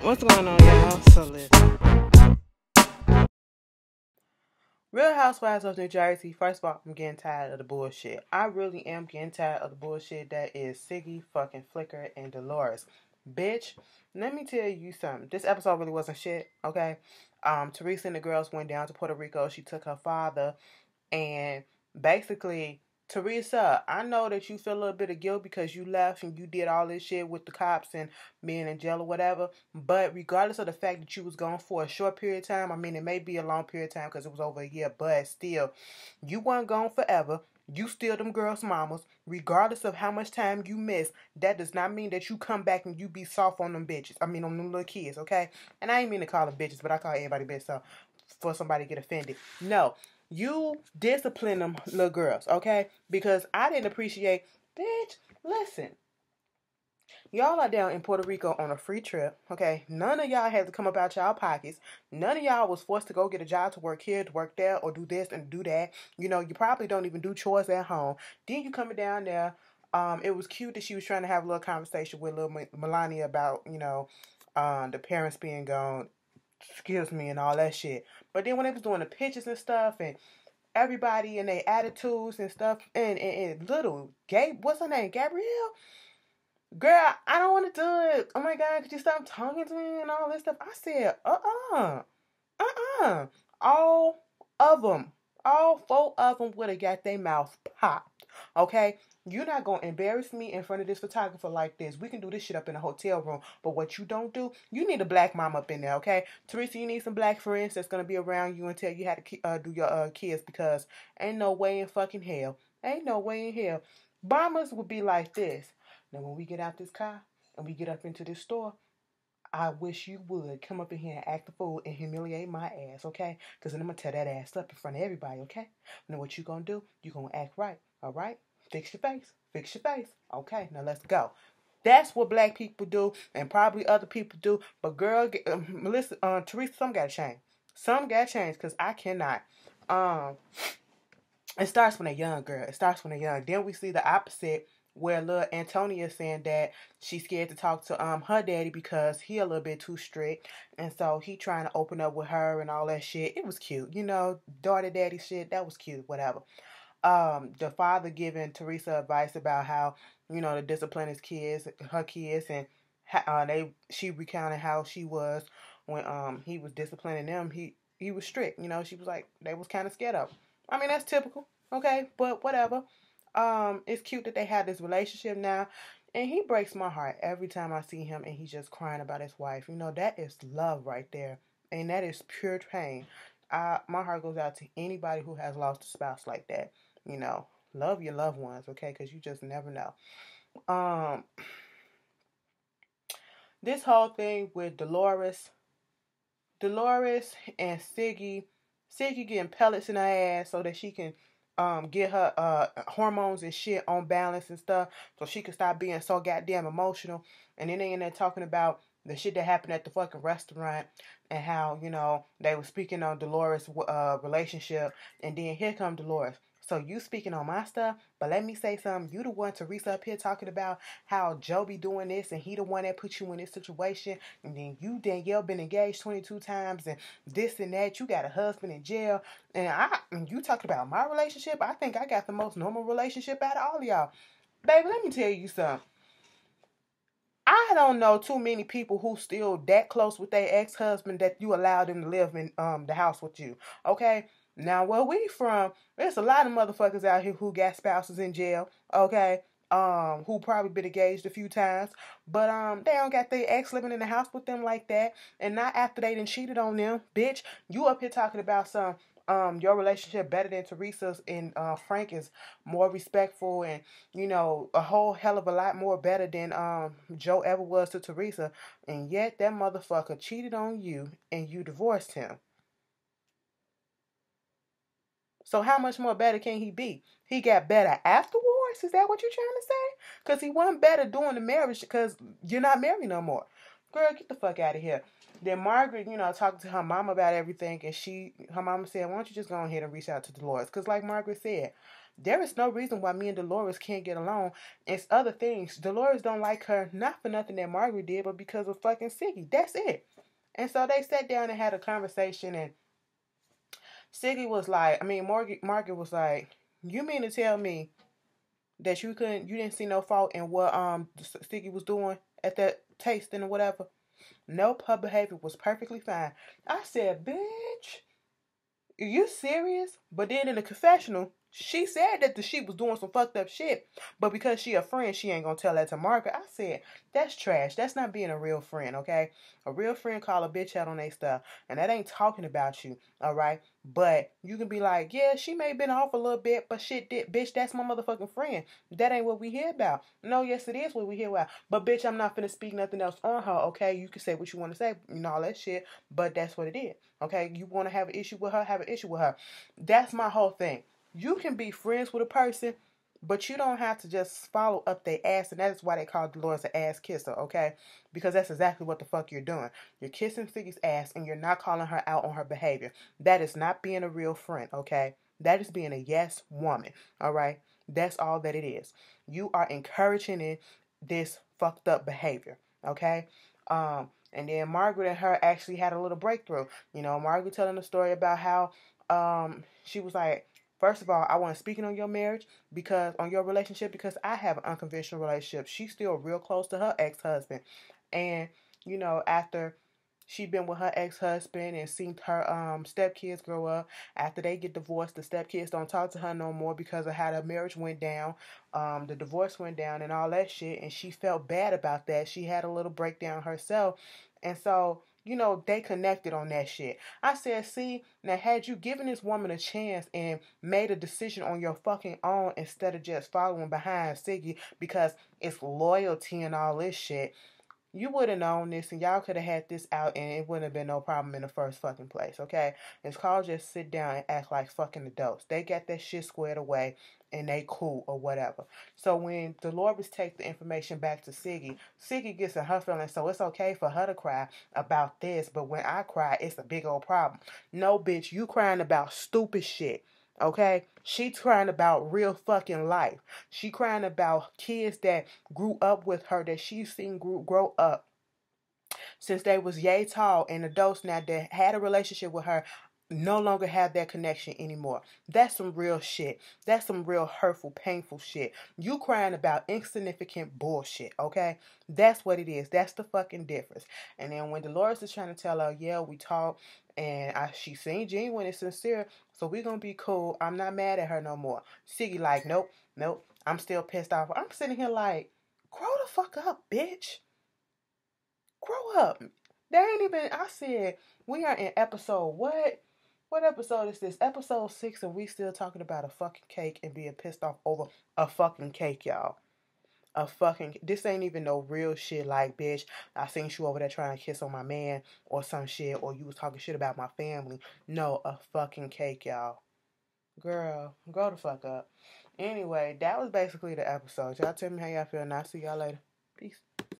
What's going on, y'all? So listen. Real Housewives of New Jersey. First of all, I'm getting tired of the bullshit. I really am getting tired of the bullshit that is Siggy, fucking Flicker, and Dolores. Bitch, let me tell you something. This episode really wasn't shit, okay? Teresa and the girls went down to Puerto Rico. She took her father and basically, Teresa, I know that you feel a little bit of guilt because you left and you did all this shit with the cops and being in jail or whatever. But regardless of the fact that you was gone for a short period of time, I mean, it may be a long period of time because it was over a year, but still, you weren't gone forever. You still them girls' mamas. Regardless of how much time you miss, that does not mean that you come back and you be soft on them bitches. I mean, on them little kids, okay? And I ain't mean to call them bitches, but I call everybody bitch so for somebody to get offended. No, you discipline them little girls, okay? Because I didn't appreciate, bitch, listen. Y'all are down in Puerto Rico on a free trip, okay? None of y'all had to come up out y'all pockets. None of y'all was forced to go get a job to work here, to work there, or do this and do that. You know, you probably don't even do chores at home. Then you coming down there. It was cute that she was trying to have a little conversation with little Melania about, the parents being gone, excuse me, and all that shit. But then when they was doing the pictures and stuff and everybody and their attitudes and stuff and little what's her name? Gabrielle? Girl, I don't want to do it. Oh my God, could you stop talking to me and all this stuff? I said, uh-uh. All of them, all four of them would have got their mouth popped. Okay? You're not going to embarrass me in front of this photographer like this. We can do this shit up in a hotel room. But what you don't do, you need a black mom up in there, okay? Teresa, you need some black friends that's going to be around you and tell you how to do your kids because ain't no way in fucking hell. Ain't no way in hell. Bombers would be like this. Now, when we get out this car and we get up into this store, I wish you would come up in here and act a fool and humiliate my ass, okay? Because then I'm going to tear that ass up in front of everybody, okay? Now, what you going to do? You going to act right, all right? Fix your face. Fix your face. Okay, now let's go. That's what black people do and probably other people do. But girl, Melissa, Teresa, some got to change. Some got to change because I cannot. It starts when they're young, girl. It starts when they're young. Then we see the opposite where little Antonia saying that she's scared to talk to her daddy because he a little bit too strict. And so he trying to open up with her and all that shit. It was cute. You know, daughter daddy shit. That was cute. Whatever. The father giving Teresa advice about how, to discipline her kids, and she recounted how she was when he was disciplining them. He was strict. She was like they was kind of scared of him. I mean that's typical, okay, but whatever. It's cute that they have this relationship now, and he breaks my heart every time I see him, and he's just crying about his wife. That is love right there, and that is pure pain. My heart goes out to anybody who has lost a spouse like that. Love your loved ones, okay? Because you just never know. This whole thing with Dolores and Siggy getting pellets in her ass so that she can get her hormones and shit on balance and stuff, so she can stop being so goddamn emotional. And then they in there talking about the shit that happened at the fucking restaurant and how they were speaking on Dolores' relationship, and then here come Dolores. So you speaking on my stuff, but let me say something. You the one, Teresa, up here talking about how Joe be doing this and he the one that put you in this situation. And then you, Danielle, been engaged 22 times and this and that. You got a husband in jail. And you talking about my relationship. I think I got the most normal relationship out of all of y'all. Baby, let me tell you something. I don't know too many people who still that close with their ex-husband that you allow them to live in the house with you. Okay? Now, where we from, there's a lot of motherfuckers out here who got spouses in jail, okay? Who probably been engaged a few times, but they don't got their ex living in the house with them like that, and not after they done cheated on them, bitch. You up here talking about your relationship better than Teresa's, and Frank is more respectful and a whole hell of a lot more better than Joe ever was to Teresa, and yet that motherfucker cheated on you and you divorced him. So how much more better can he be? He got better afterwards? Is that what you're trying to say? Because he wasn't better during the marriage because you're not married no more. Girl, get the fuck out of here. Then Margaret, talking to her mom about everything, and her mama said, why don't you just go ahead and reach out to Dolores? Because like Margaret said, there is no reason why me and Dolores can't get along. It's other things. Dolores don't like her, not for nothing that Margaret did, but because of fucking Siggy. That's it. And so they sat down and had a conversation, and Siggy was like, Margaret was like, you mean to tell me that you didn't see no fault in what Siggy was doing at that tasting or whatever? Nope, her behavior was perfectly fine. I said, bitch, are you serious? But then in the confessional, she said that the sheep was doing some fucked up shit. But because she a friend, she ain't gonna tell that to Margaret. I said, that's trash. That's not being a real friend, okay? A real friend call a bitch out on their stuff. And that ain't talking about you, alright? But you can be like, yeah, she may have been off a little bit, but shit did, bitch, that's my motherfucking friend. That ain't what we hear about. No, yes, it is what we hear about. But bitch, I'm not finna speak nothing else on her, okay? You can say what you want to say, all that shit, but that's what it is. Okay, you want to have an issue with her, have an issue with her. That's my whole thing. You can be friends with a person, but you don't have to just follow up their ass, and that's why they call Dolores an ass kisser, okay? Because that's exactly what the fuck you're doing. You're kissing Siggy's ass, and you're not calling her out on her behavior. That is not being a real friend, okay? That is being a yes woman, all right? That's all that it is. You are encouraging this fucked up behavior, okay? And then Margaret and her actually had a little breakthrough. Margaret telling the story about how she was like, first of all, I wasn't speaking on your marriage on your relationship because I have an unconventional relationship. She's still real close to her ex-husband. And, after she'd been with her ex-husband and seen her stepkids grow up. After they get divorced, the stepkids don't talk to her no more because of how the marriage went down. The divorce went down and all that shit. And she felt bad about that. She had a little breakdown herself. And so, they connected on that shit. I said, see, now had you given this woman a chance and made a decision on your fucking own instead of just following behind Siggy because it's loyalty and all this shit, you would have known this and y'all could have had this out and it wouldn't have been no problem in the first fucking place, okay? It's called just sit down and act like fucking adults. They got that shit squared away and they cool or whatever. So when Dolores take the information back to Siggy, Siggy gets in her feelings, so it's okay for her to cry about this, but when I cry, it's a big old problem. No, bitch, you crying about stupid shit. Okay? She crying about real fucking life. She crying about kids that grew up with her, that she's seen grow up since they was yay tall, and adults now that had a relationship with her no longer have that connection anymore. That's some real shit. That's some real hurtful, painful shit. You crying about insignificant bullshit, okay? That's what it is. That's the fucking difference. And then when Dolores is trying to tell her, yeah, we talked, and she seemed genuine and sincere, so we gonna be cool. I'm not mad at her no more. Siggy like, nope, I'm still pissed off. I'm sitting here like, grow the fuck up, bitch. Grow up. There ain't even, I said, we are in episode what? What episode is this? Episode 6, and we still talking about a fucking cake and being pissed off over a fucking cake, y'all. This ain't even no real shit like, bitch, I seen you over there trying to kiss on my man or some shit, or you was talking shit about my family. No, a fucking cake, y'all. Girl, grow the fuck up. Anyway, that was basically the episode. Y'all tell me how y'all feel, and I'll see y'all later. Peace.